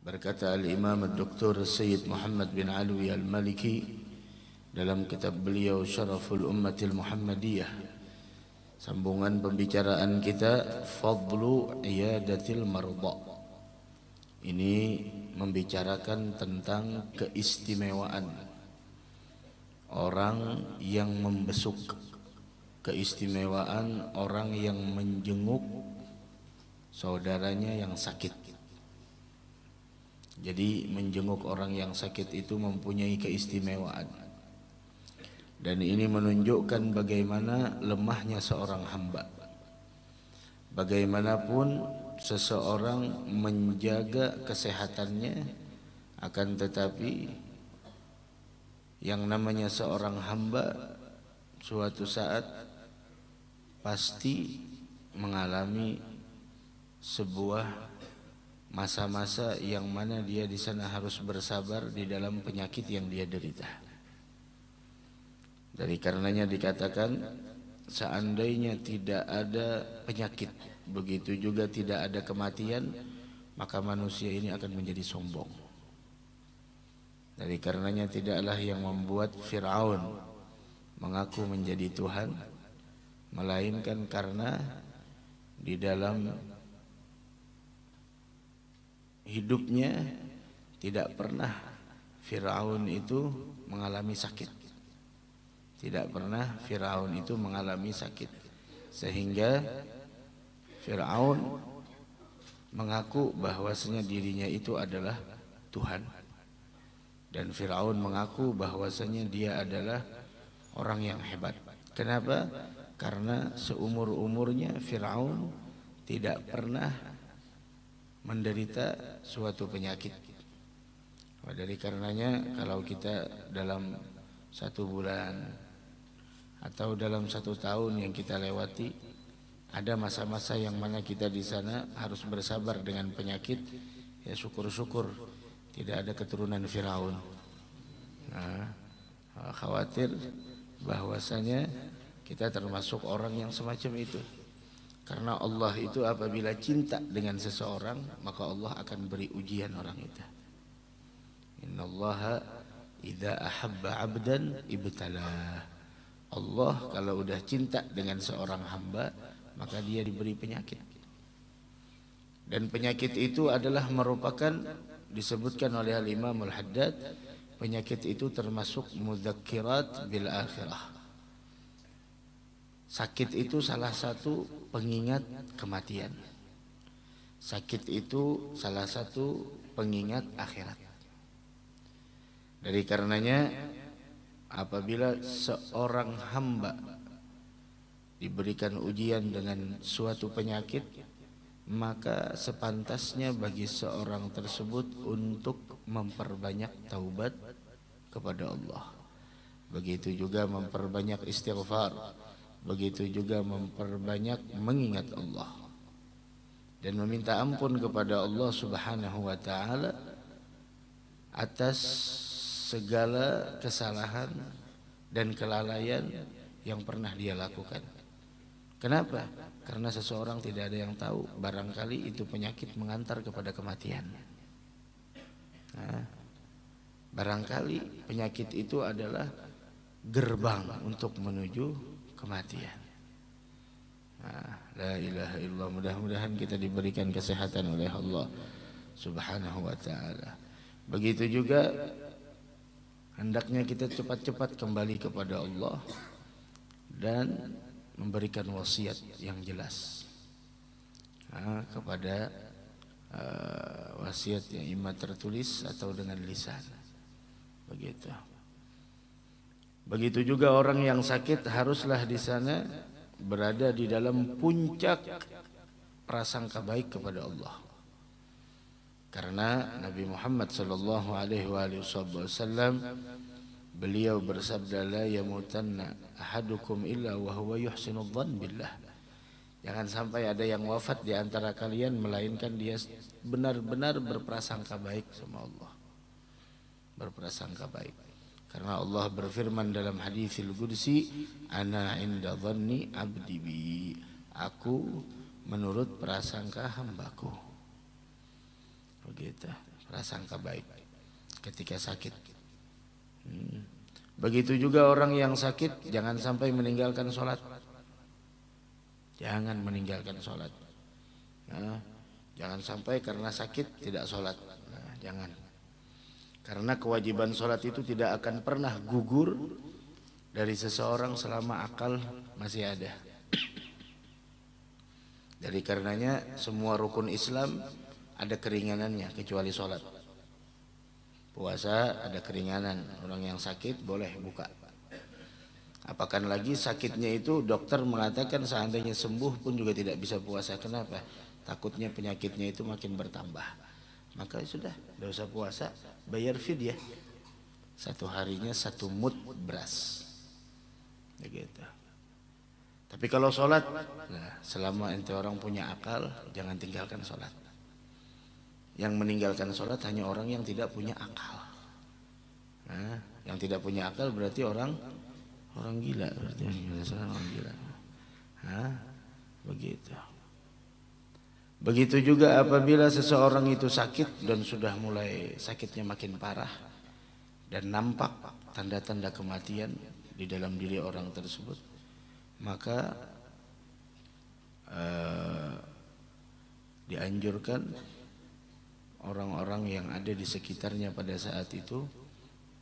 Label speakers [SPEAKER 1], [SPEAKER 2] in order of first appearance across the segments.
[SPEAKER 1] Berkata Al-Imam Dr. Sayyid Muhammad bin Alwi Al-Maliki dalam kitab beliau Syaraful Ummatil Muhammadiyah, sambungan pembicaraan kita Fadlu Iyadatil Marda. Ini membicarakan tentang keistimewaan orang yang membesuk, keistimewaan orang yang menjenguk saudaranya yang sakit. Jadi menjenguk orang yang sakit itu mempunyai keistimewaan. Dan ini menunjukkan bagaimana lemahnya seorang hamba. Bagaimanapun seseorang menjaga kesehatannya, akan tetapi yang namanya seorang hamba suatu saat pasti mengalami sebuah masa-masa yang mana dia di sana harus bersabar di dalam penyakit yang dia derita. Dari karenanya dikatakan seandainya tidak ada penyakit, begitu juga tidak ada kematian, maka manusia ini akan menjadi sombong. Dari karenanya tidaklah yang membuat Fir'aun mengaku menjadi Tuhan, melainkan karena di dalam hidupnya tidak pernah Fir'aun itu mengalami sakit. Tidak pernah Fir'aun itu mengalami sakit, sehingga Fir'aun mengaku bahwasanya dirinya itu adalah Tuhan. Dan Fir'aun mengaku bahwasanya dia adalah orang yang hebat. Kenapa? Karena seumur-umurnya Fir'aun tidak pernah menderita suatu penyakit. Dari karenanya kalau kita dalam satu bulan atau dalam satu tahun yang kita lewati, ada masa-masa yang mana kita di sana harus bersabar dengan penyakit, ya syukur-syukur tidak ada keturunan Firaun. Nah, khawatir bahwasanya kita termasuk orang yang semacam itu. Karena Allah itu apabila cinta dengan seseorang, maka Allah akan beri ujian orang itu. Innallaha idza ahabba 'abdan ibtalah. Allah kalau udah cinta dengan seorang hamba, maka dia diberi penyakit. Dan penyakit itu adalah merupakan, disebutkan oleh Al-Imam Al-Haddad, penyakit itu termasuk mudzakirat bil akhirah. Sakit itu salah satu pengingat kematian. Sakit itu salah satu pengingat akhirat. Dari karenanya apabila seorang hamba diberikan ujian dengan suatu penyakit, maka sepantasnya bagi seorang tersebut untuk memperbanyak taubat kepada Allah. Begitu juga memperbanyak istighfar. Begitu juga memperbanyak mengingat Allah dan meminta ampun kepada Allah Subhanahu wa taala atas segala kesalahan dan kelalaian yang pernah dia lakukan. Kenapa? Karena seseorang tidak ada yang tahu, barangkali itu penyakit mengantar kepada kematian. Nah, barangkali penyakit itu adalah gerbang untuk menuju kematian. Nah, la ilaha illallah, mudah-mudahan kita diberikan kesehatan oleh Allah Subhanahu wa taala. Begitu juga hendaknya kita cepat-cepat kembali kepada Allah dan memberikan wasiat yang jelas kepada wasiat yang imma tertulis atau dengan lisan. Begitu. Begitu juga orang yang sakit haruslah di sana berada di dalam puncak prasangka baik kepada Allah. Karena Nabi Muhammad sallallahu alaihi wasallam beliau bersabda, la yamutanna ahadukum illa wa huwa yuhsinudz dzan billah. Jangan sampai ada yang wafat di antara kalian melainkan dia benar-benar berprasangka baik sama Allah. Berprasangka baik. Karena Allah berfirman dalam haditsil qudsi, ana inda dhanni abdi bi. Aku menurut prasangka hambaku. begitu, prasangka baik ketika sakit. Begitu juga orang yang sakit, jangan sampai meninggalkan sholat. Jangan meninggalkan sholat. Nah, jangan sampai karena sakit tidak sholat. Nah, jangan. Karena kewajiban sholat itu tidak akan pernah gugur dari seseorang selama akal masih ada. Jadi karenanya semua rukun Islam ada keringanannya kecuali sholat. Puasa ada keringanan, orang yang sakit boleh buka. Apakan lagi sakitnya itu dokter mengatakan seandainya sembuh pun juga tidak bisa puasa. Kenapa? Takutnya penyakitnya itu makin bertambah. Maka sudah, tidak usah puasa, bayar fidyah. Satu harinya 1 mud beras. Begitu. Tapi kalau sholat, nah, selama ente orang punya akal, jangan tinggalkan sholat. Yang meninggalkan sholat hanya orang yang tidak punya akal. Nah, yang tidak punya akal berarti orang gila, berarti orang gila. Nah, begitu. Begitu juga apabila seseorang itu sakit dan sudah mulai sakitnya makin parah dan nampak tanda-tanda kematian di dalam diri orang tersebut, maka dianjurkan orang-orang yang ada di sekitarnya pada saat itu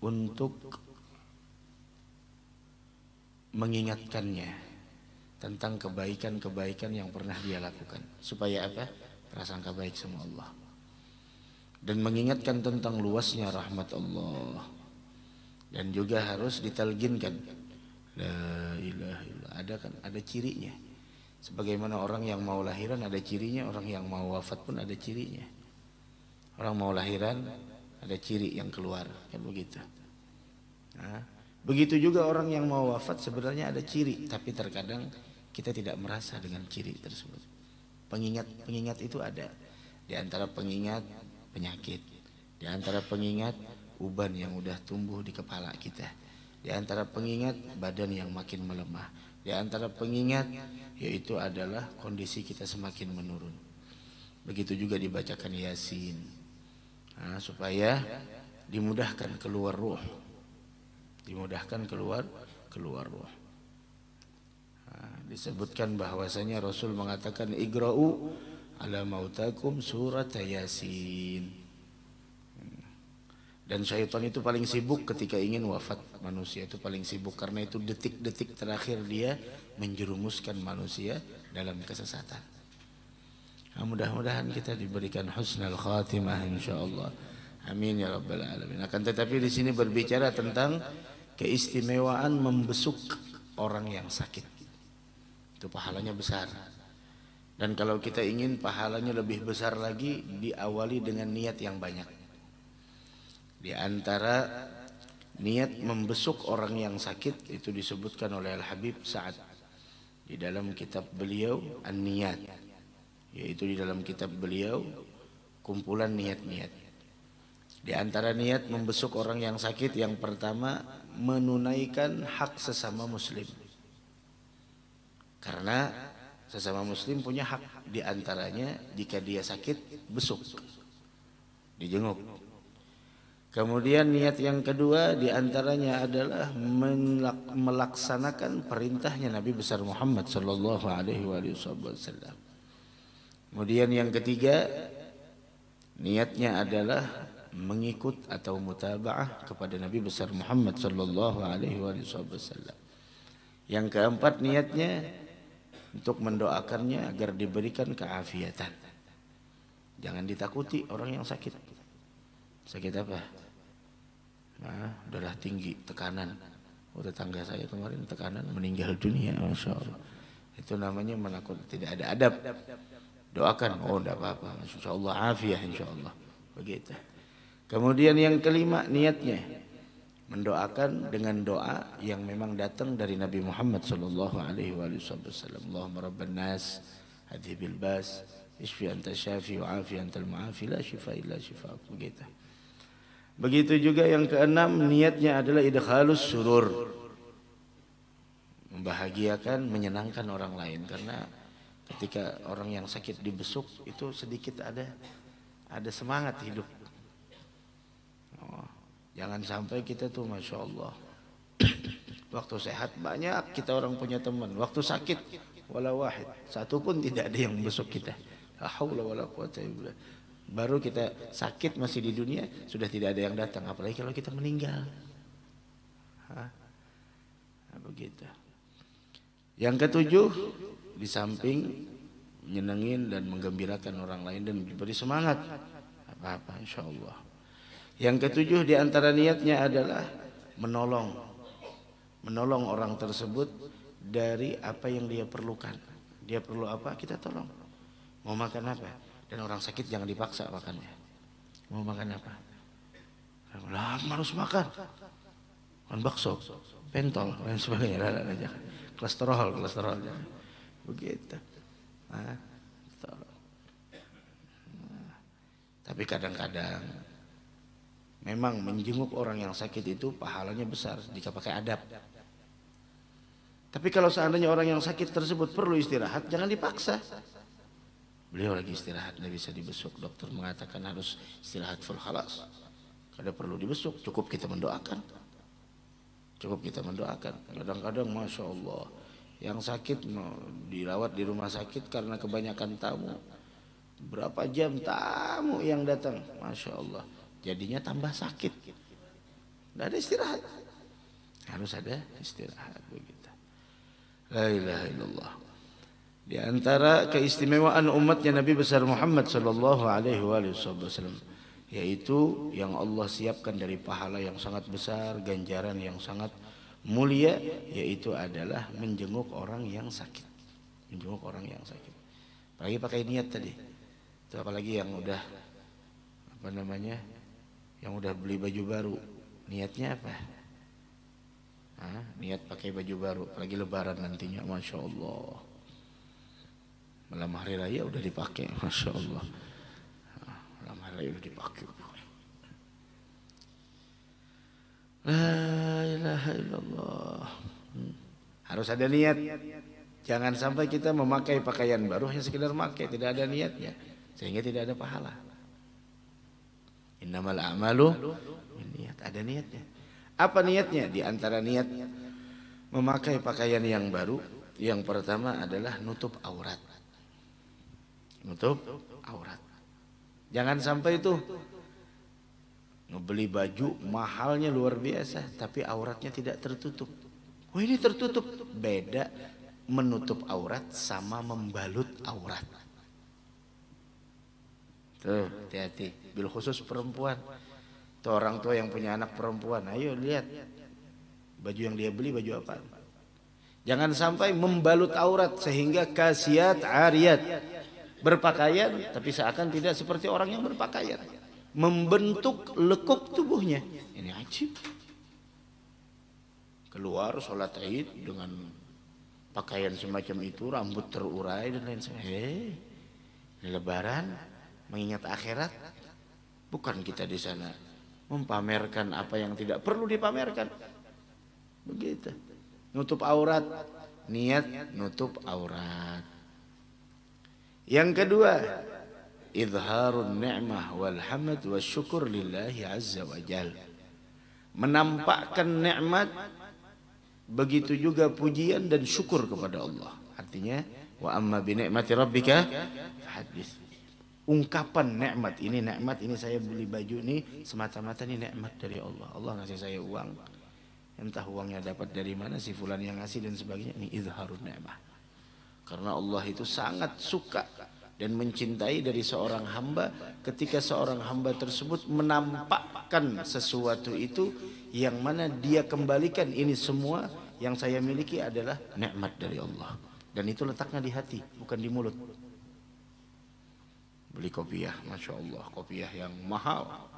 [SPEAKER 1] untuk mengingatkannya tentang kebaikan-kebaikan yang pernah dia lakukan. Supaya apa? Prasangka baik sama Allah. Dan mengingatkan tentang luasnya rahmat Allah. Dan juga harus ditalginkan. La ilaha illallah. Ada cirinya. Sebagaimana orang yang mau lahiran ada cirinya, orang yang mau wafat pun ada cirinya. Orang mau lahiran ada ciri yang keluar, kan begitu. Nah, begitu juga orang yang mau wafat sebenarnya ada ciri, tapi terkadang kita tidak merasa dengan ciri tersebut. Pengingat itu ada. Di antara pengingat penyakit, di antara pengingat uban yang udah tumbuh di kepala kita, di antara pengingat badan yang makin melemah, di antara pengingat yaitu adalah kondisi kita semakin menurun. Begitu juga dibacakan Yasin. Nah, supaya dimudahkan keluar ruh, dimudahkan keluar ruh. Nah, disebutkan bahwasanya Rasul mengatakan igra'u ala mautakum surat Yasin. Dan syaitan itu paling sibuk ketika ingin wafat. Manusia itu paling sibuk karena itu detik-detik terakhir dia menjerumuskan manusia dalam kesesatan. Nah, mudah-mudahan kita diberikan husnul khatimah insyaallah. Amin ya rabbal alamin. Akan tetapi di sini berbicara tentang keistimewaan membesuk orang yang sakit. Itu pahalanya besar. Dan kalau kita ingin pahalanya lebih besar lagi, diawali dengan niat yang banyak. Di antara niat membesuk orang yang sakit itu disebutkan oleh Al-Habib Sa'ad di dalam kitab beliau An-Niyat. Yaitu di dalam kitab beliau kumpulan niat-niat. Di antara niat membesuk orang yang sakit, yang pertama menunaikan hak sesama muslim. Karena sesama muslim punya hak, di antaranya jika dia sakit besuk, dijenguk. Kemudian niat yang kedua di antaranya adalah melaksanakan perintahnya Nabi besar Muhammad sallallahu alaihi wasallam. Kemudian yang ketiga, niatnya adalah mengikut atau mutaba'ah kepada Nabi besar Muhammad sallallahu alaihi wasallam. Yang keempat, niatnya untuk mendoakannya agar diberikan keafiatan. Jangan ditakuti orang yang sakit. Sakit apa? Nah, darah tinggi, tekanan. Oh, tetangga saya kemarin tekanan meninggal dunia, masya Allah. Itu namanya menakut, tidak ada adab. Doakan, oh tidak apa-apa, insya Allah afiah, insya Allah. Begitu. Kemudian yang kelima, niatnya mendoakan dengan doa yang memang datang dari Nabi Muhammad sallallahu alaihi wasallam. Allahumma rabban nas adhibil bas ishfi anta syafi wa afi antal muafi la shifa illa shifa. Begitu. Begitu juga yang keenam, niatnya adalah idkhalus surur, membahagiakan, menyenangkan orang lain. Karena ketika orang yang sakit dibesuk itu sedikit ada ada semangat hidup. Oh, jangan sampai kita tuh Masya Allah waktu sehat banyak kita orang punya teman, waktu sakit wala wahid, satu pun tidak ada yang besok kita. La haula wala quwata illa billah. Baru kita sakit masih di dunia sudah tidak ada yang datang, apalagi kalau kita meninggal. Nah, begitu. Yang ketujuh, di samping menyenangin dan menggembirakan orang lain dan diberi semangat apa-apa insyaallah. Yang ketujuh di antara niatnya adalah menolong orang tersebut dari apa yang dia perlukan. Dia perlu apa, kita tolong. Mau makan apa? Dan orang sakit jangan dipaksa makannya. Mau makan apa? Lah harus makan. Makan bakso, pentol dan sebagainya. Jangan. Kolesterol. Begitu. Nah, tapi kadang-kadang memang menjenguk orang yang sakit itu pahalanya besar jika pakai adab. Tapi kalau seandainya orang yang sakit tersebut perlu istirahat, jangan dipaksa. Beliau lagi istirahat, tidak bisa dibesuk. Dokter mengatakan harus istirahat full, khalas. Kada perlu dibesuk, cukup kita mendoakan. Kadang-kadang Masya Allah, yang sakit dirawat di rumah sakit karena kebanyakan tamu. Berapa jam tamu yang datang, Masya Allah. Jadinya tambah sakit. Tidak ada istirahat. Harus ada istirahat begitu. La ilaha illallah. Di antara keistimewaan umatnya Nabi besar Muhammad sallallahu alaihi wasallam, yaitu yang Allah siapkan dari pahala yang sangat besar, ganjaran yang sangat mulia, yaitu adalah menjenguk orang yang sakit. Apalagi pakai niat tadi. Itu apalagi yang udah yang udah beli baju baru, niatnya apa? Niat pakai baju baru, apalagi lebaran nantinya, Masya Allah. Malam hari raya udah dipakai, Masya Allah. Malam hari raya udah dipakai. La ilaha illallah. Harus ada niat. Jangan sampai kita memakai pakaian baru hanya sekedar pakai, tidak ada niatnya, sehingga tidak ada pahala. Innamal a'malu binniyat, ada niatnya. Apa niatnya? Di antara niat memakai pakaian yang baru, yang pertama adalah nutup aurat. Jangan sampai itu ngebeli baju mahalnya luar biasa tapi auratnya tidak tertutup. Oh ini tertutup. Beda menutup aurat sama membalut aurat. Tuh hati-hati. Bil khusus perempuan. Tuh orang tua yang punya anak perempuan, ayo lihat baju yang dia beli baju apa. Jangan sampai membalut aurat sehingga kasiat ariyat. Berpakaian tapi seakan tidak seperti orang yang berpakaian, membentuk lekuk tubuhnya. Ini ajib. Keluar sholat Id dengan pakaian semacam itu, rambut terurai dan lain sebagainya. Ini lebaran mengingat akhirat. Bukan kita di sana mempamerkan apa yang tidak perlu dipamerkan. Begitu. Nutup aurat, niat nutup aurat. Yang kedua, izharun ni'mah wal hamd wasyukur lillahi azza wa jal. Menampakkan nikmat, begitu juga pujian dan syukur kepada Allah. Artinya, wa amma bi ni'mati rabbika fahadits. Ungkapan nikmat ini saya beli baju ini semata-mata ini nikmat dari Allah. Allah ngasih saya uang. Entah uangnya dapat dari mana, si fulan yang ngasih dan sebagainya. Ini izharun ni'mah. Karena Allah itu sangat suka dan mencintai dari seorang hamba ketika seorang hamba tersebut menampakkan sesuatu itu yang mana dia kembalikan ini semua yang saya miliki adalah nikmat dari Allah. Dan itu letaknya di hati, bukan di mulut. Beli kopiah, Masya Allah, kopiah yang mahal,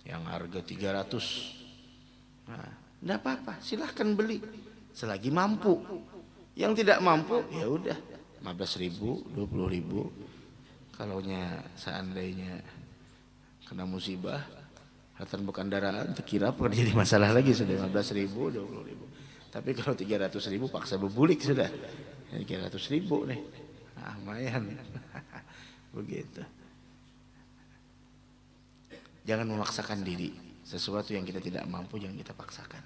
[SPEAKER 1] yang harga 300. Nah, tidak apa-apa, silahkan beli selagi mampu. Yang tidak mampu ya udah 15.000, 20.000. Kalaunya seandainya kena musibah, hartan bukan daraan, terkira apa jadi masalah lagi sudah 15.000, 20.000. Tapi kalau 300.000 paksa bebulik sudah. 300.000 nih. Lumayan. Begitu. Jangan memaksakan diri. Sesuatu yang kita tidak mampu jangan kita paksakan.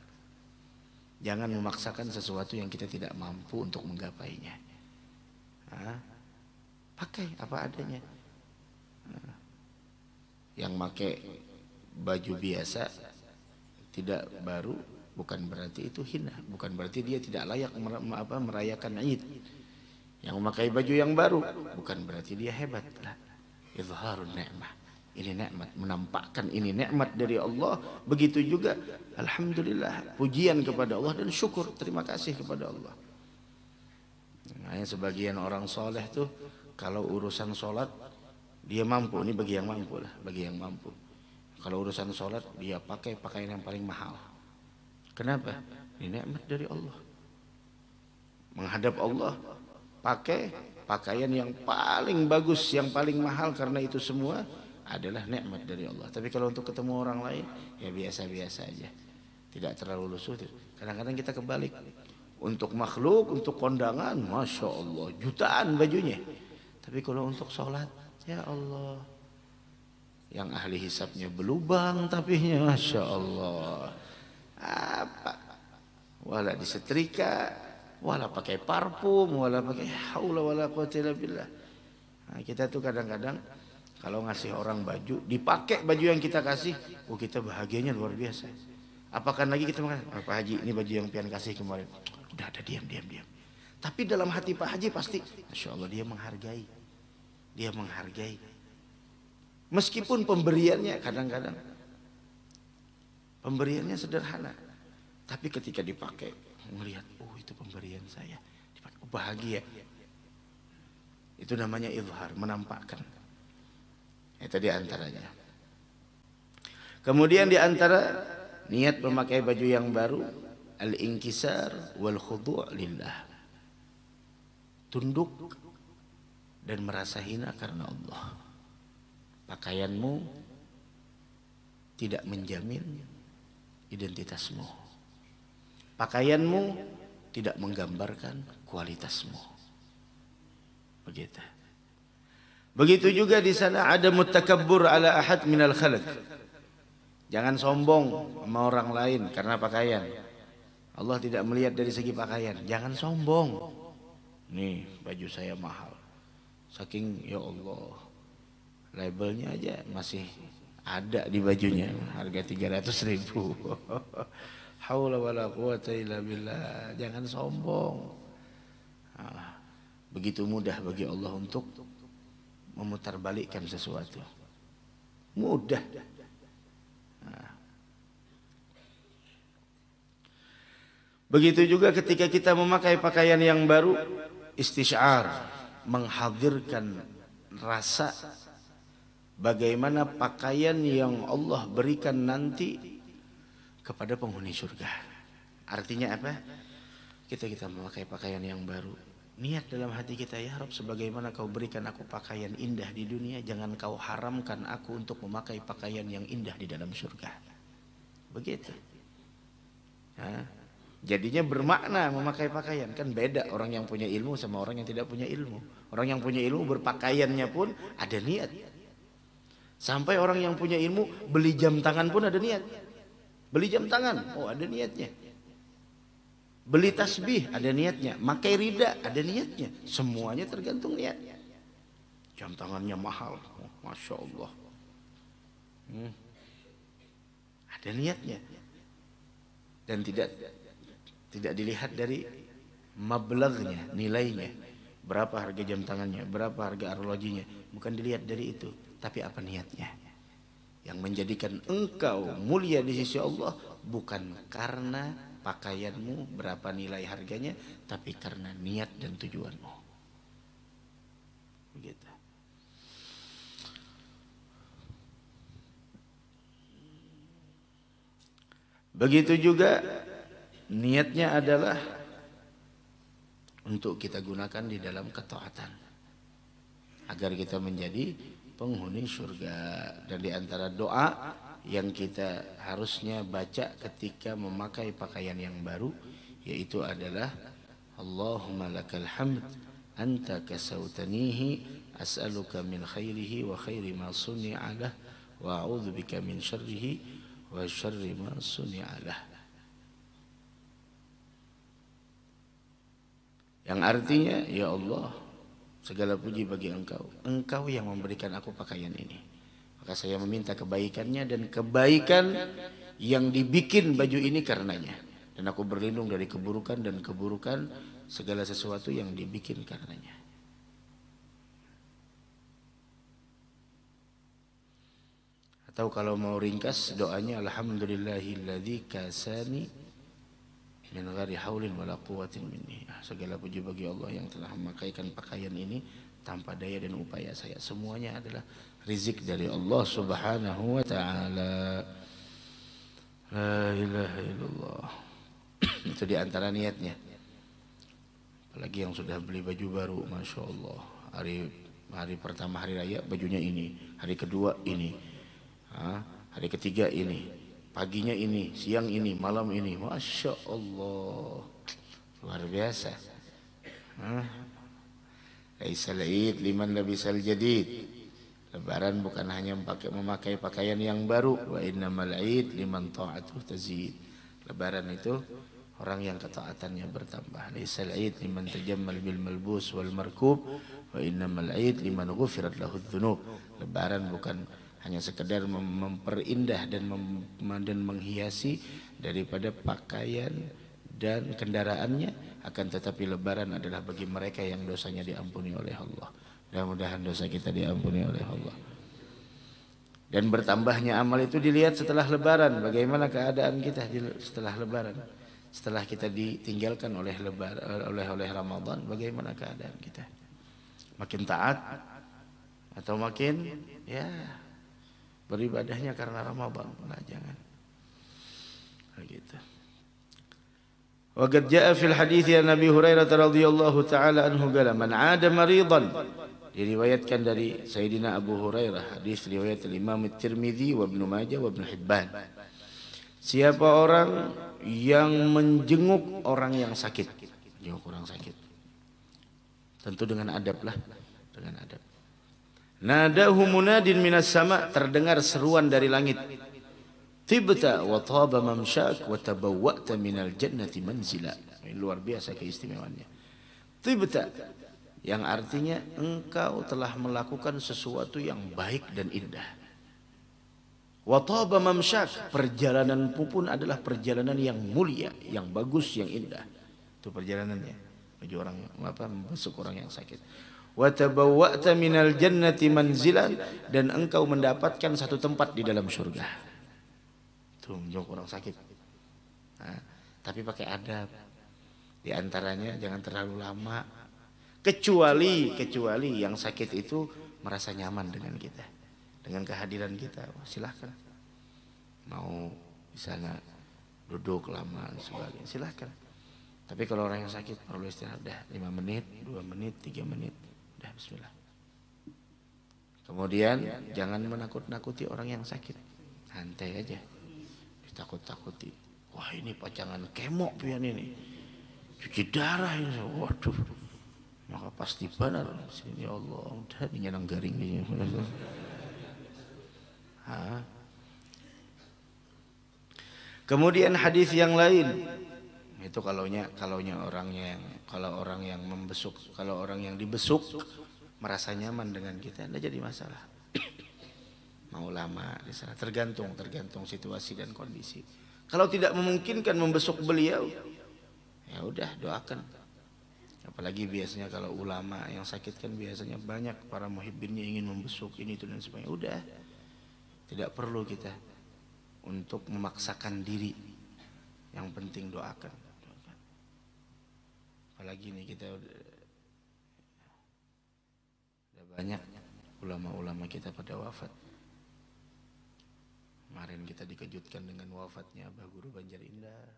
[SPEAKER 1] Jangan memaksakan sesuatu yang kita tidak mampu untuk menggapainya. Pakai apa adanya. Yang pakai baju biasa tidak baru bukan berarti itu hina, bukan berarti dia tidak layak merayakan Id. Yang memakai baju yang baru bukan berarti dia hebat. Izharun ni'mah. Ini nikmat, menampakkan ini nikmat dari Allah. Begitu juga alhamdulillah, pujian kepada Allah dan syukur, terima kasih kepada Allah. Nah, sebagian orang soleh tuh kalau urusan sholat dia mampu, ini bagi yang mampu lah, bagi yang mampu. Kalau urusan sholat dia pakai pakaian yang paling mahal. Kenapa? Ini nikmat dari Allah. Menghadap Allah pakai pakaian yang paling bagus, yang paling mahal, karena itu semua adalah nikmat dari Allah. Tapi kalau untuk ketemu orang lain ya biasa-biasa aja, tidak terlalu lusuh. Kadang-kadang kita kebalik. Untuk makhluk, untuk kondangan, masya Allah, jutaan bajunya. Tapi kalau untuk sholat, ya Allah, yang ahli hisabnya belubang tapinya, masya Allah, apa? Wala disetrika, wala pakai parfum, wala pakai haula wala quwwata illa billah. Nah, kita tuh kadang-kadang kalau ngasih orang baju, dipakai baju yang kita kasih, kita bahagianya luar biasa. Apakan lagi kita mengatakan, Pak Haji, ini baju yang pian kasih kemarin. Udah ada, diam. Tapi dalam hati Pak Haji pasti, masya Allah, dia menghargai. Dia menghargai. Meskipun pemberiannya kadang-kadang pemberiannya sederhana, tapi ketika dipakai, melihat, itu pemberian saya, dipakai, bahagia. Itu namanya izhar, menampakkan. Itu di antaranya. Kemudian di antara niat memakai baju yang baru, al-inkisar wal khudu' lillah. Tunduk dan merasa hina karena Allah. Pakaianmu tidak menjamin identitasmu. Pakaianmu tidak menggambarkan kualitasmu. Begitu. Begitu juga di sana ada mutakabbur ala ahad minal khalq. Jangan sombong sama orang lain karena pakaian. Allah tidak melihat dari segi pakaian. Jangan sombong. Nih baju saya mahal. Saking ya Allah, labelnya aja masih ada di bajunya, harga 300.000. Haula wala quwata illa billah. Jangan sombong. Begitu mudah bagi Allah untuk memutarbalikkan sesuatu. Mudah. Begitu juga ketika kita memakai pakaian yang baru, istisyar, menghadirkan rasa bagaimana pakaian yang Allah berikan nanti kepada penghuni surga. Artinya apa? Kita memakai pakaian yang baru, niat dalam hati kita, ya Rabb, sebagaimana kau berikan aku pakaian indah di dunia, jangan kau haramkan aku untuk memakai pakaian yang indah di dalam surga. Begitu. Jadinya bermakna memakai pakaian. Kan beda orang yang punya ilmu sama orang yang tidak punya ilmu. Orang yang punya ilmu berpakaiannya pun ada niat. Sampai orang yang punya ilmu beli jam tangan pun ada niat. Beli jam tangan, ada niatnya. Beli tasbih ada niatnya. Makai rida ada niatnya. Semuanya tergantung niat. Jam tangannya mahal, masya Allah. Ada niatnya. Dan tidak dilihat dari mablagnya, nilainya, berapa harga jam tangannya, berapa harga arlojinya, bukan dilihat dari itu, tapi apa niatnya. Yang menjadikan engkau mulia di sisi Allah bukan karena pakaianmu berapa nilai harganya, tapi karena niat dan tujuanmu. Begitu. Begitu juga niatnya adalah untuk kita gunakan di dalam ketaatan agar kita menjadi penghuni surga. Dan di antara doa yang kita harusnya baca ketika memakai pakaian yang baru yaitu adalah Allahumma lakal hamd anta kasautanihi as'aluka min khairihi wa khairi ma suni'a lah wa a'udzubika min syarrihi wa syarri ma suni'a lah. Yang artinya, ya Allah, segala puji bagi Engkau. Engkau yang memberikan aku pakaian ini. Maka saya meminta kebaikannya dan kebaikan yang dibikin baju ini karenanya. Dan aku berlindung dari keburukan dan keburukan segala sesuatu yang dibikin karenanya. Atau kalau mau ringkas doanya, alhamdulillahilladzi kasani min ghairi haulin wala quwwatin minni. Segala puji bagi Allah yang telah memakaikan pakaian ini tanpa daya dan upaya saya. Semuanya adalah rizki dari Allah Subhanahu wa taala. La ilaha illallah. Itu di antara niatnya. Apalagi yang sudah beli baju baru, masya Allah. Hari pertama hari raya bajunya ini, hari kedua ini, hari ketiga ini. Paginya ini, siang ini, malam ini, masya Allah, luar biasa. Laisal Eid liman labisal jadid. Lebaran bukan hanya memakai pakaian yang baru. Wa innamal Eid liman ta'atuh tazid. Lebaran itu orang yang ketaatannya bertambah. Laisal Eid liman tajammal bil malbus wal markub. Wa innamal Eid liman ghufirat lahu dzunub. Lebaran bukan hanya sekedar memperindah dan menghiasi daripada pakaian dan kendaraannya, akan tetapi lebaran adalah bagi mereka yang dosanya diampuni oleh Allah. Mudah-mudahan dosa kita diampuni oleh Allah. Dan bertambahnya amal itu dilihat setelah lebaran. Bagaimana keadaan kita setelah lebaran? Setelah kita ditinggalkan oleh Ramadan, bagaimana keadaan kita? Makin taat atau makin beribadahnya karena Ramadan? Nah, jangan begitu. Wa qad jaa fil hadits an Abi Hurairah radhiyallahu taala anhu qala man 'ada maridan. Diriwayatkan dari Sayyidina Abu Hurairah, hadis riwayat Imam At-Tirmidzi wa Ibnu Majah wa Ibnu Hibban. Siapa orang yang menjenguk orang yang sakit, jenguk orang sakit, tentu dengan adab lah, dengan adab. Nadahu munadin minas sama, terdengar seruan dari langit. Tibta wa taba mamsyak wa tabawwa'ta minal jannati manzila. Ini luar biasa keistimewaannya. Tibta, yang artinya engkau telah melakukan sesuatu yang baik dan indah. Wa taba mamsyak, perjalananmu pun adalah perjalanan yang mulia, yang bagus, yang indah. Itu perjalanannya bagi orang membesuk orang yang sakit. Wa tabawwa'ta minal jannati manzilan, dan engkau mendapatkan satu tempat di dalam surga. Tuh, menjenguk orang sakit. Tapi pakai adab. Di antaranya jangan terlalu lama. Kecuali yang sakit itu merasa nyaman dengan kita, dengan kehadiran kita. Silahkan. Mau di sana duduk lama dan sebagainya, silahkan. Tapi kalau orang yang sakit perlu istirahat, dah 5 menit, 2 menit, 3 menit. Dah, bismillah. Kemudian jangan menakut-nakuti orang yang sakit. Santai aja. Ditakut-takuti. Wah, ini pacangan kemo pian ini. Cuci darah ini. Waduh. Maka pasti benar. Sini Allah, udah nyenang garing ini. Kemudian hadis yang lain. Itu kalau orang yang membesuk, kalau orang yang dibesuk merasa nyaman dengan kita, tidak jadi masalah. Mau lama di sana, tergantung situasi dan kondisi. Kalau tidak memungkinkan membesuk beliau, ya udah doakan. Apalagi biasanya kalau ulama yang sakit kan biasanya banyak para muhibbinnya ingin membesuk ini itu dan sebagainya. Udah, tidak perlu kita untuk memaksakan diri. Yang penting doakan. Apalagi ini kita udah banyak ulama-ulama kita pada wafat. Kemarin kita dikejutkan dengan wafatnya Abah Guru Banjar Indah.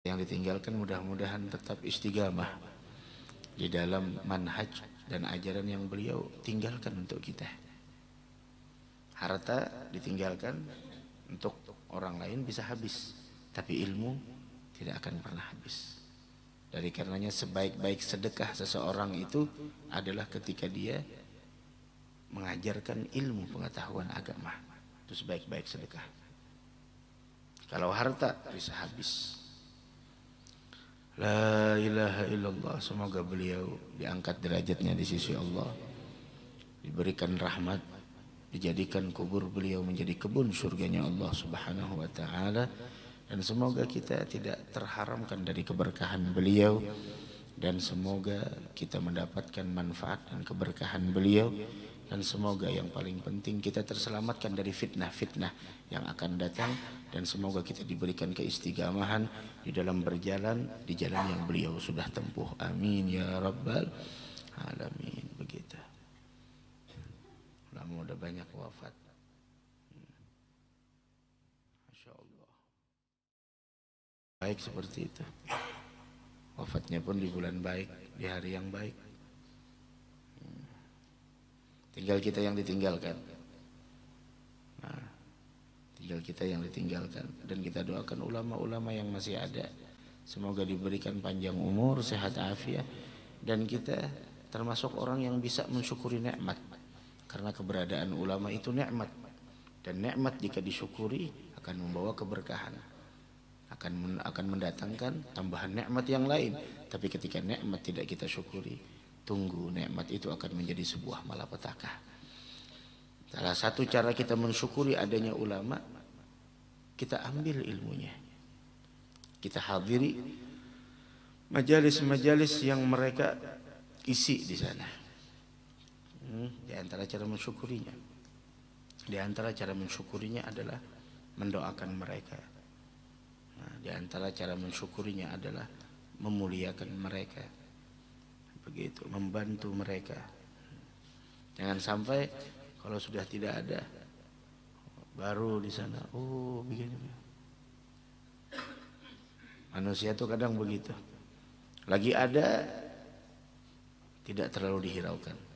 [SPEAKER 1] Yang ditinggalkan mudah-mudahan tetap istiqamah di dalam manhaj dan ajaran yang beliau tinggalkan untuk kita. Harta ditinggalkan untuk orang lain bisa habis, tapi ilmu tidak akan pernah habis. Dari karenanya sebaik-baik sedekah seseorang itu adalah ketika dia mengajarkan ilmu pengetahuan agama. Itu sebaik-baik sedekah. Kalau harta bisa habis. La ilaha illallah. Semoga beliau diangkat derajatnya di sisi Allah, diberikan rahmat, dijadikan kubur beliau menjadi kebun surganya Allah Subhanahu wa taala. Dan semoga kita tidak terharamkan dari keberkahan beliau, dan semoga kita mendapatkan manfaat dan keberkahan beliau, dan semoga yang paling penting kita terselamatkan dari fitnah-fitnah yang akan datang, dan semoga kita diberikan keistiqamahan di dalam berjalan di jalan yang beliau sudah tempuh. Amin ya rabbal alamin. Begitu. Lama udah banyak wafat. Masya Allah. Baik seperti itu. Wafatnya pun di bulan baik, di hari yang baik. Tinggal kita yang ditinggalkan. Nah, tinggal kita yang ditinggalkan. Dan kita doakan ulama-ulama yang masih ada, semoga diberikan panjang umur, sehat afiat, dan kita termasuk orang yang bisa mensyukuri nikmat. Karena keberadaan ulama itu nikmat, dan nikmat jika disyukuri akan membawa keberkahan, akan mendatangkan tambahan nikmat yang lain. Tapi ketika nikmat tidak kita syukuri, tunggu nikmat itu akan menjadi sebuah malapetaka. Salah satu cara kita mensyukuri adanya ulama, kita ambil ilmunya, kita hadiri majalis-majalis yang mereka isi di sana. Di antara cara mensyukurinya, adalah mendoakan mereka. Nah, di antara cara mensyukurinya adalah memuliakan mereka. Begitu, membantu mereka. Jangan sampai kalau sudah tidak ada, baru di sana, oh begini. Manusia itu kadang begitu. Lagi ada, tidak terlalu dihiraukan.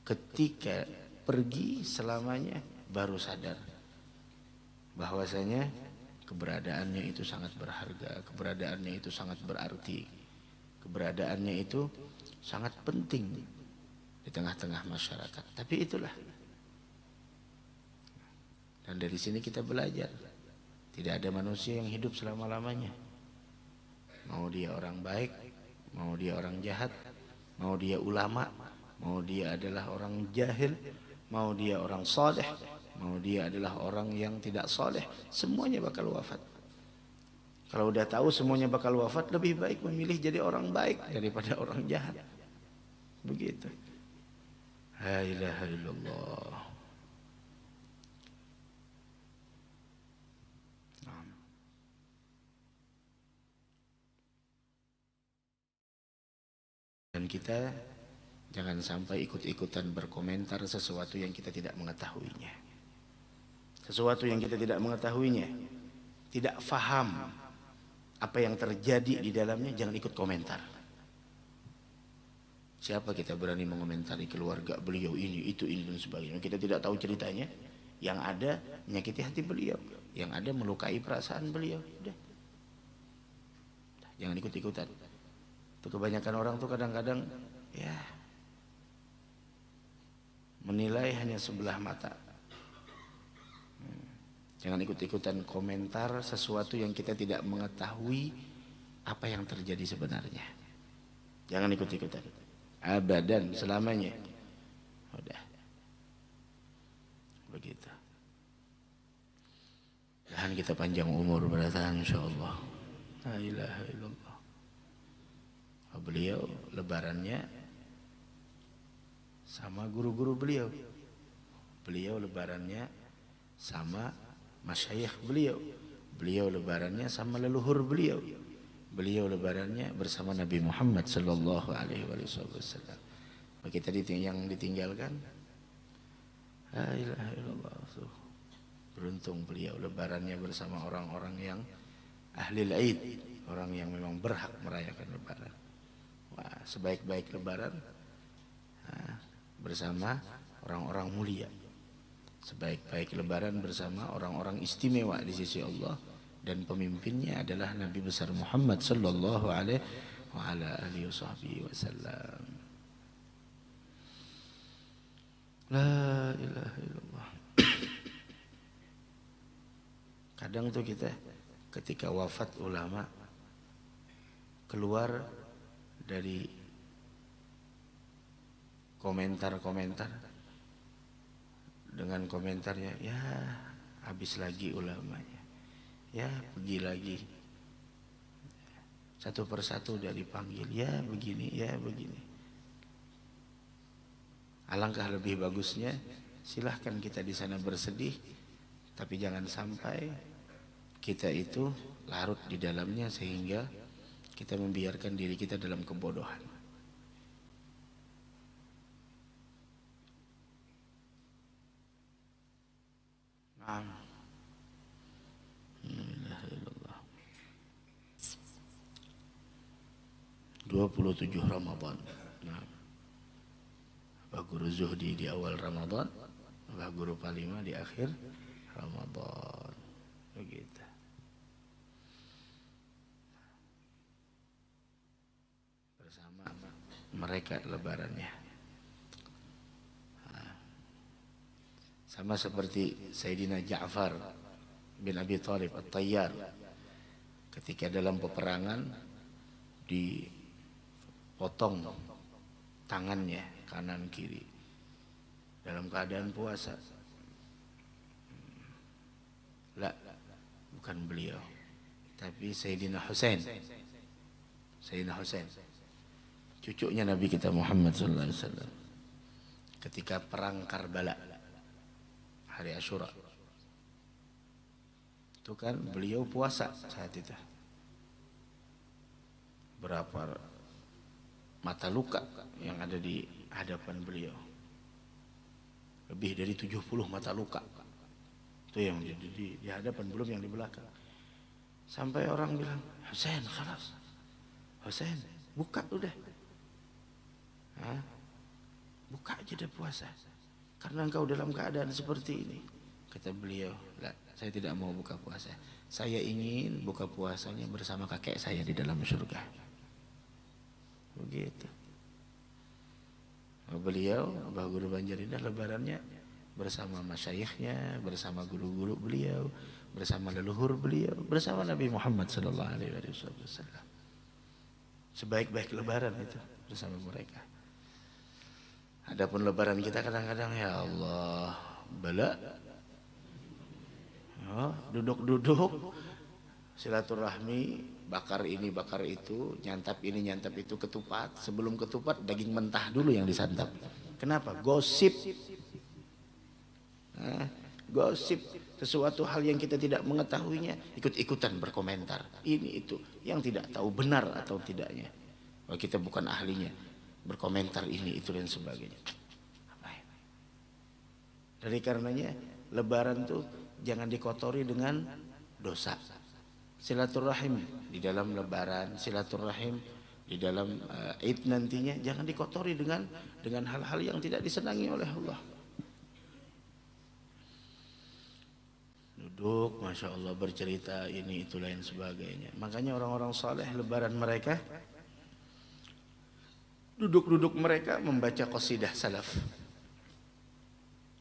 [SPEAKER 1] Ketika pergi selamanya, baru sadar bahwasanya keberadaannya itu sangat berharga, keberadaannya itu sangat berarti, keberadaannya itu sangat penting di tengah-tengah masyarakat. Tapi itulah, dan dari sini kita belajar, tidak ada manusia yang hidup selama-lamanya. Mau dia orang baik, mau dia orang jahat, mau dia ulama, mau dia adalah orang jahil, mau dia orang saleh, mau dia adalah orang yang tidak saleh, semuanya bakal wafat. Kalau udah tahu semuanya bakal wafat, lebih baik memilih jadi orang baik daripada orang jahat. Begitu. La ilaha illallah. Dan kita jangan sampai ikut-ikutan berkomentar sesuatu yang kita tidak mengetahuinya. Sesuatu yang kita tidak mengetahuinya, tidak faham apa yang terjadi di dalamnya, jangan ikut komentar. Siapa kita berani mengomentari keluarga beliau ini, itu, ini, dan sebagainya. Kita tidak tahu ceritanya. Yang ada menyakiti hati beliau, yang ada melukai perasaan beliau. Udah. Jangan ikut-ikutan. Itu kebanyakan orang tuh kadang-kadang ya menilai hanya sebelah mata. Jangan ikut-ikutan komentar sesuatu yang kita tidak mengetahui apa yang terjadi sebenarnya. Jangan ikut-ikutan. Abadan, selamanya. Udah. Begitu. Dan kita panjang umur beratahan insyaallah. La ilaha illallah. Beliau lebarannya sama guru-guru beliau. Beliau lebarannya sama masyayikh beliau. Beliau lebarannya sama leluhur beliau. Beliau lebarannya bersama Nabi Muhammad sallallahu alaihi wasallam. Bagi tadi yang ditinggalkan, la ilaha illallah. Beruntung beliau lebarannya bersama orang-orang yang ahli Aid, orang yang memang berhak merayakan lebaran. Wah, sebaik-baik lebaran bersama orang-orang mulia. Sebaik-baik lebaran bersama orang-orang istimewa di sisi Allah, dan pemimpinnya adalah Nabi besar Muhammad sallallahu alaihi wa ala alihi wasallam. La ilaha illallah. Kadang tuh kita ketika wafat ulama keluar dari komentar-komentar dengan komentarnya, ya habis lagi ulamanya, ya pergi lagi, satu persatu udah dipanggil, ya begini, ya begini. Alangkah lebih bagusnya silahkan kita di sana bersedih, tapi jangan sampai kita itu larut di dalamnya sehingga kita membiarkan diri kita dalam kebodohan. Nah, 27 Ramadan. Nah, Pak Guru Zuhdi di awal Ramadan, Pak Guru Palima di akhir Ramadan. Begitu. Bersama mereka lebarannya. Nah, sama seperti Sayyidina Ja'far bin Abi Thalib At-Tayyar ketika dalam peperangan dipotong tangannya kanan kiri dalam keadaan puasa. La, bukan beliau, tapi Sayyidina Husain. Sayyidina Husain, cucunya Nabi kita Muhammad sallallahu alaihi wasallam. Ketika perang Karbala, hari Asyura, itu kan beliau puasa saat itu. Berapa mata luka yang ada di hadapan beliau, lebih dari 70 mata luka itu yang di hadapan, belum yang di belakang. Sampai orang bilang, Husain, khalas, Husain, buka udah, buka aja dah puasa karena engkau dalam keadaan seperti ini. Kata beliau, lah, saya tidak mau buka puasa, saya ingin buka puasanya bersama kakek saya di dalam surga. Begitu. Beliau, Mbah Guru Banjarindah, lebarannya bersama masyayikhnya, bersama guru-guru beliau, bersama leluhur beliau, bersama Nabi Muhammad sallallahu alaihi wasallam. Sebaik-baik lebaran itu bersama mereka. Adapun lebaran kita kadang-kadang, ya Allah, bala, duduk-duduk, silaturahmi, bakar ini bakar itu, nyantap ini nyantap itu, ketupat. Sebelum ketupat daging mentah dulu yang disantap. Kenapa? Gosip. Gosip, sesuatu hal yang kita tidak mengetahuinya, ikut-ikutan berkomentar ini itu yang tidak tahu benar atau tidaknya. Kalau kita bukan ahlinya, berkomentar ini itu dan sebagainya. Dari karenanya lebaran tuh jangan dikotori dengan dosa. Silaturahim di dalam lebaran, silaturahim di dalam Id nantinya jangan dikotori dengan hal-hal yang tidak disenangi oleh Allah. Duduk, masya Allah, bercerita ini itu lain sebagainya. Makanya orang-orang saleh lebaran mereka, duduk mereka membaca qasidah salaf.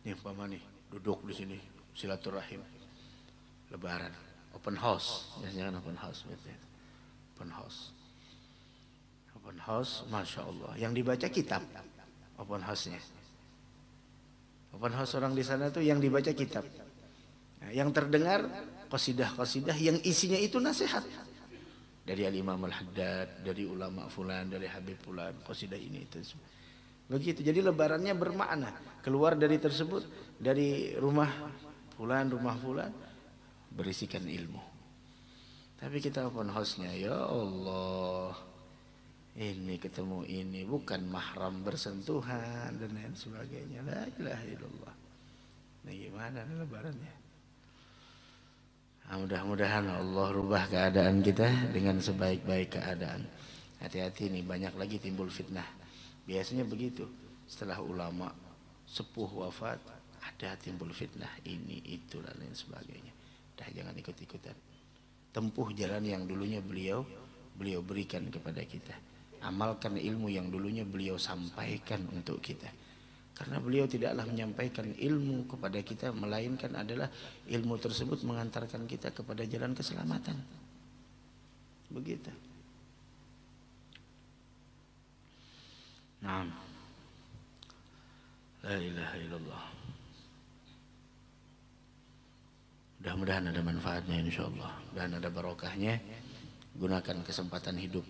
[SPEAKER 1] Nih umpama nih, duduk di sini silaturahim lebaran, open house, jangan open house, open house, masya Allah. Yang dibaca kitab, open house-nya, open house orang di sana tuh yang dibaca kitab. Nah, yang terdengar qasidah-qasidah yang isinya itu nasihat dari Al-Imam Al-Haddad, dari ulama fulan, dari Habib fulan, qasidah ini itu. Begitu. Jadi lebarannya bermakna. Keluar dari tersebut, dari rumah fulan, berisikan ilmu. Tapi kita open house-nya, ya Allah, ini ketemu ini, bukan mahram bersentuhan dan lain sebagainya. La ilaha illallah. Nah, gimana nih lebarannya? Nah, mudah-mudahan Allah rubah keadaan kita dengan sebaik-baik keadaan. Hati-hati nih, banyak lagi timbul fitnah. Biasanya begitu, setelah ulama sepuh wafat ada timbul fitnah ini itu dan lain sebagainya. Dah, jangan ikut-ikutan. tempuh jalan yang dulunya beliau berikan kepada kita. Amalkan ilmu yang dulunya beliau sampaikan untuk kita. Karena beliau tidaklah menyampaikan ilmu kepada kita, melainkan adalah ilmu tersebut mengantarkan kita kepada jalan keselamatan. Begitu. Naam. La ilaha illallah. Mudah-mudahan ada manfaatnya insyaallah dan ada barokahnya. Gunakan kesempatan hidup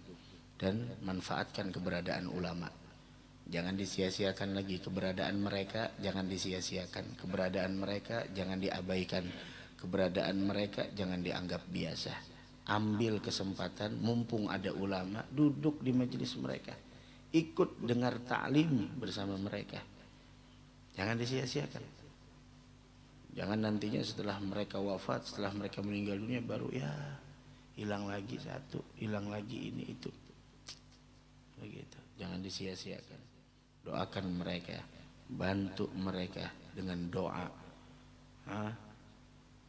[SPEAKER 1] dan manfaatkan keberadaan ulama. Jangan disia-siakan lagi keberadaan mereka, jangan disia-siakan keberadaan mereka, jangan diabaikan keberadaan mereka, jangan dianggap biasa. Ambil kesempatan mumpung ada ulama, duduk di majelis mereka, ikut dengar ta'lim bersama mereka. Jangan disia-siakan. Jangan nantinya setelah mereka wafat, setelah mereka meninggal dunia baru ya hilang lagi satu, hilang lagi ini itu. Begitu. Jangan disia-siakan. Doakan mereka, bantu mereka dengan doa.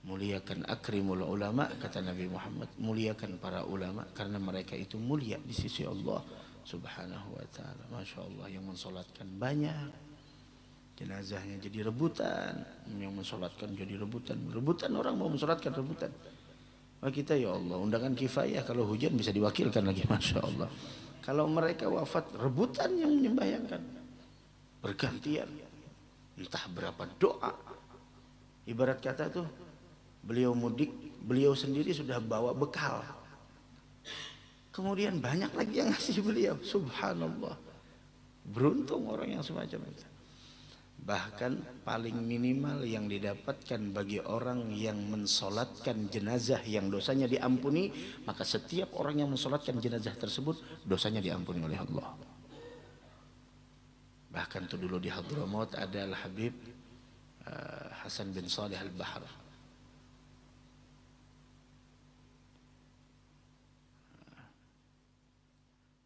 [SPEAKER 1] Muliakan akrimul ulama, kata Nabi Muhammad, muliakan para ulama karena mereka itu mulia di sisi Allah Subhanahu wa taala. Masya Allah, yang mensolatkan banyak, jenazahnya jadi rebutan, yang mensolatkan jadi rebutan, orang mau mensolatkan rebutan. Kita ya Allah, undangan kifayah, kalau hujan bisa diwakilkan lagi, Masya Allah. Kalau mereka wafat, rebutan yang menyembahyangkan, bergantian, entah berapa doa. Ibarat kata tuh, beliau mudik, beliau sendiri sudah bawa bekal, kemudian banyak lagi yang ngasih beliau. Subhanallah, beruntung orang yang semacam itu. Bahkan paling minimal yang didapatkan bagi orang yang mensolatkan jenazah yang dosanya diampuni, maka setiap orang yang mensolatkan jenazah tersebut dosanya diampuni oleh Allah. Bahkan tuh dulu di Hadramaut ada Al-Habib Hasan bin Salih Al-Bahr.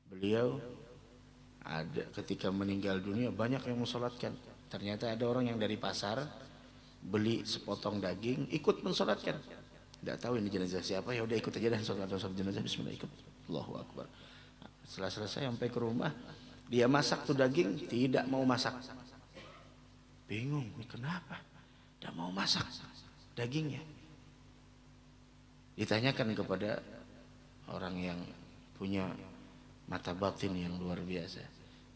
[SPEAKER 1] Beliau ada ketika meninggal dunia banyak yang mensolatkan. Ternyata ada orang yang dari pasar beli sepotong daging, ikut mensolatkan. Tidak tahu ini jenazah siapa, ya udah ikut aja dan sholat jenazah. Bismillah, ikut. Allahu Akbar. Setelah selesai sampai ke rumah, dia masak tuh daging, tidak mau masak. Bingung, ini kenapa? Tidak mau masak dagingnya. Ditanyakan kepada orang yang punya mata batin yang luar biasa.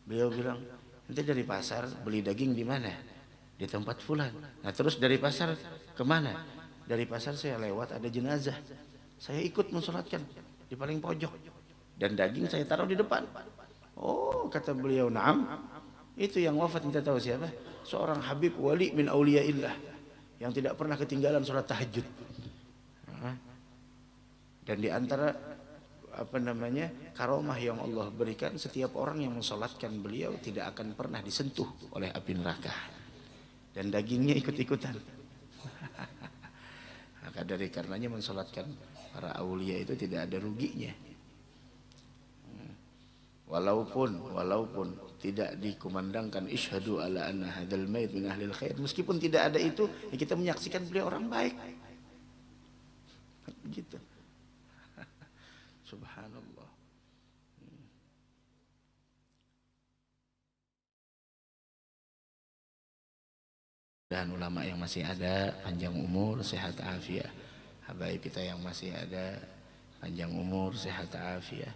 [SPEAKER 1] Beliau bilang, nanti dari pasar beli daging di mana? Di tempat fulan. Nah terus dari pasar kemana? Dari pasar saya lewat ada jenazah, saya ikut mensolatkan di paling pojok dan daging saya taruh di depan. Oh, kata beliau, naam, itu yang wafat kita tahu siapa? Seorang Habib wali min auliyaillah yang tidak pernah ketinggalan sholat tahajud. Dan di antara karomah yang Allah berikan, setiap orang yang mensolatkan beliau tidak akan pernah disentuh oleh api neraka, dan dagingnya ikut-ikutan. Maka dari karenanya mensolatkan para aulia itu tidak ada ruginya. Walaupun tidak dikumandangkan isyhadu ala anna hadzal mayit min ahlil khair, meskipun tidak ada itu, ya kita menyaksikan beliau orang baik. Gitu. Subhanallah. Dan ulama yang masih ada panjang umur, sehat afiat. Habaib kita yang masih ada panjang umur, sehat afiat.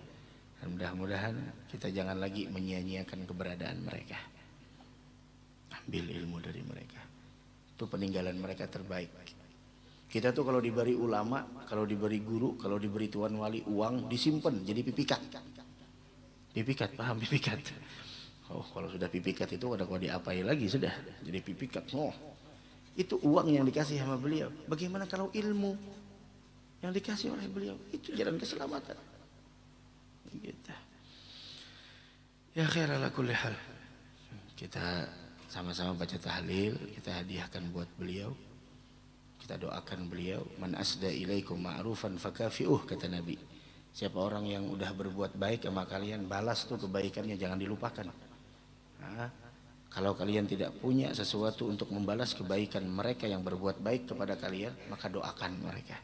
[SPEAKER 1] Dan mudah-mudahan kita jangan lagi menyia-nyiakan keberadaan mereka. Ambil ilmu dari mereka. Itu peninggalan mereka terbaik. Kita tuh kalau diberi ulama, kalau diberi guru, kalau diberi tuan wali uang, disimpan jadi pipikat. Pipikat, paham pipikat? Oh, kalau sudah pipikat itu ada kau diapai lagi sudah jadi pipikat. Oh, itu uang yang dikasih sama beliau. Bagaimana kalau ilmu yang dikasih oleh beliau? Itu jalan keselamatan. Gitu. Ya khair ala kulli hal. Kita sama-sama baca tahlil, kita hadiahkan buat beliau. Kita doakan beliau, man asda ilaikum ma'rufan fakafi'uh, kata Nabi. Siapa orang yang udah berbuat baik sama kalian, balas tuh kebaikannya, jangan dilupakan. Nah, kalau kalian tidak punya sesuatu untuk membalas kebaikan mereka yang berbuat baik kepada kalian, maka doakan mereka.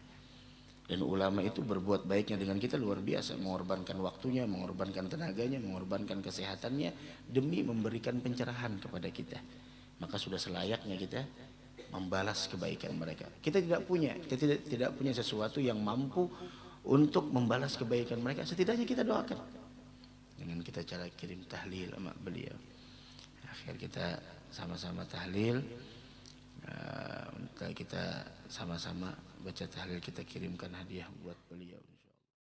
[SPEAKER 1] Dan ulama itu berbuat baiknya dengan kita luar biasa, mengorbankan waktunya, mengorbankan tenaganya, mengorbankan kesehatannya demi memberikan pencerahan kepada kita. Maka sudah selayaknya kita membalas kebaikan mereka. Kita tidak punya sesuatu yang mampu untuk membalas kebaikan mereka. Setidaknya kita doakan dengan kita cara kirim tahlil sama beliau. Akhir kita sama-sama tahlil. Kita sama-sama baca tahlil, kita kirimkan hadiah buat beliau.